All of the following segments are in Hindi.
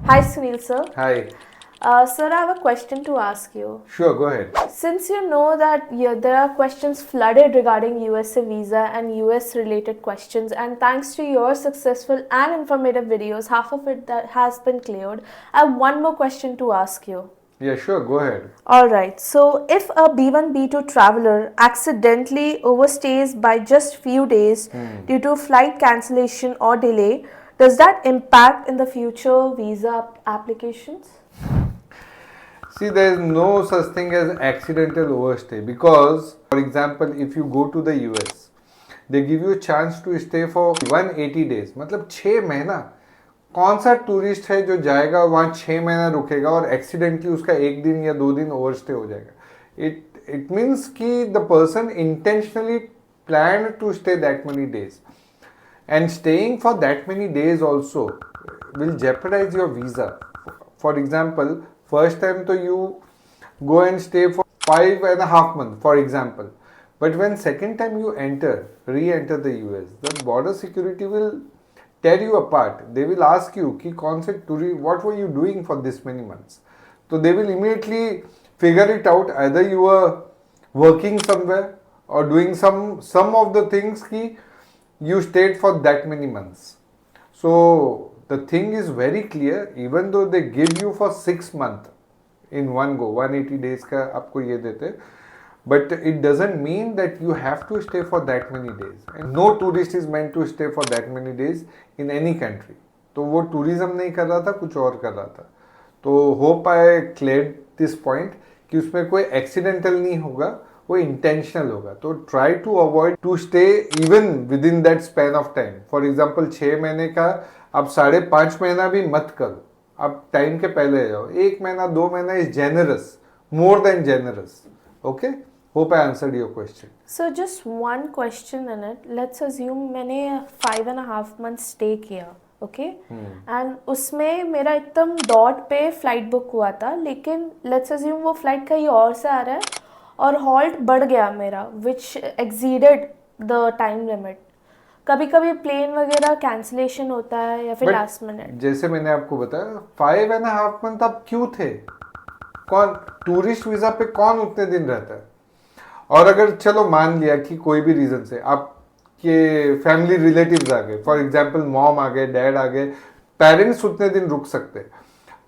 Hi, Sunil sir. Hi. Sir, I have a question to ask you. Sure, go ahead. Since you know that there are questions flooded regarding USA visa and US related questions, and thanks to your successful and informative videos, half of it that has been cleared, I have one more question to ask you. Yeah, sure, go ahead. Alright, so if a B1 B2 traveler accidentally overstays by just few days due to flight cancellation or delay, does that impact in the future visa applications? See, there is no such thing as accidental overstay because, for example, if you go to the US, they give you a chance to stay for 180 days, मतलब 6 महीना. कौन सा टूरिस्ट है जो जाएगा वहाँ 6 महीना रुकेगा और एक्सीडेंटली उसका 1 दिन या 2 दिन ओवरस्टे हो जाएगा? इट मीन्स कि the person intentionally plan to stay that many days, and staying for that many days also will jeopardize your visa. For example, first time to you go and stay for 5.5 months, for example, but when second time you re-enter the US, the border security will tear you apart. They will ask you ki kaun se what were you doing for this many months. So they will immediately figure it out, either you were working somewhere or doing some of the things ki you stayed for that many months. So the thing is very clear, even though they give you for 6 months in one go, 180 days का आपको ये देते, but it doesn't mean that you have to stay for that many days. And no tourist is meant to stay for that many days in any country. तो वो tourism नहीं कर रहा था, कुछ और कर रहा था. तो hope I cleared this point कि उसमें कोई accidental नहीं होगा, वो इंटेंशनल होगा. तो try to avoid to stay even within that span of time. For example 6 महीने का आप 5.5 महीना भी मत करो, आप टाइम के पहले जाओ. 1 महीना 2 महीना is generous, more than generous. Okay, hope I answered your question. So just one question in it. Let's assume मैंने 5.5 मंथ स्टे किया, ओके, एंड उसमें मेरा एकदम डॉट पे फ्लाइट बुक हुआ था, लेकिन लेट्स अज्यूम वो फ्लाइट कहीं और से आ रहा है और हॉल्ट बढ़ गया मेरा, विच एक्सीडेड द टाइम लिमिट. कभी कभी प्लेन वगैरह कैंसिलेशन होता है या फिर लास्ट मिनट. जैसे मैंने आपको बताया 5.5 मंथ आप क्यों थे? कौन टूरिस्ट वीजा पे कौन उतने दिन रहता है? और अगर चलो मान लिया कि कोई भी रीजन से आपके फैमिली रिलेटिव्स आ गए, फॉर एग्जाम्पल मॉम आ गए, डैड आ गए, पेरेंट्स उतने दिन रुक सकते हैं.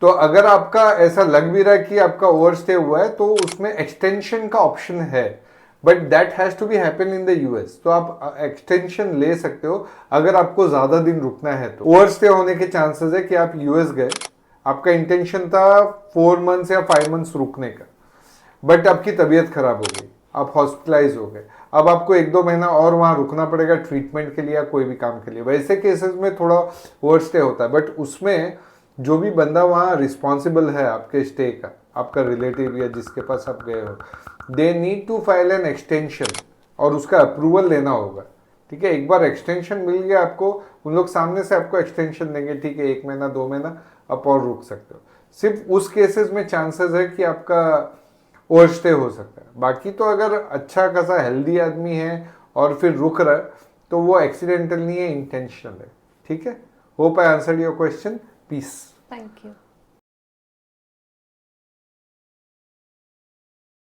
तो अगर आपका ऐसा लग भी रहा है कि आपका ओवरस्टे हुआ है तो उसमें एक्सटेंशन का ऑप्शन है, but that has to be happen in the US. तो आप एक्सटेंशन ले सकते हो अगर आपको ज्यादा दिन रुकना है. तो ओवरस्टे होने के चांसेस है कि आप यूएस गए, आपका इंटेंशन था 4 मंथ्स या 5 मंथ्स रुकने का, बट आपकी तबीयत खराब हो गई, आप हॉस्पिटलाइज हो गए, अब आपको 1-2 महीना और वहां रुकना पड़ेगा ट्रीटमेंट के लिए या कोई भी काम के लिए. वैसे केसेस में थोड़ा ओवरस्टे होता है, बट उसमें जो भी बंदा वहाँ रिस्पॉन्सिबल है आपके स्टे का, आपका रिलेटिव या जिसके पास आप गए हो, they need to file an extension और उसका अप्रूवल लेना होगा. ठीक है, एक बार एक्सटेंशन मिल गया आपको, उन लोग सामने से आपको एक्सटेंशन देंगे, ठीक है 1 महीना 2 महीना आप और रुक सकते हो. सिर्फ उस केसेस में चांसेस है कि आपका ओवरस्टे हो सकता है. बाकी तो अगर अच्छा खासा हेल्दी आदमी है और फिर रुक रहा है तो वो एक्सीडेंटल नहीं है, इंटेंशनल है. ठीक है, hope I answered your question. Peace. Thank you.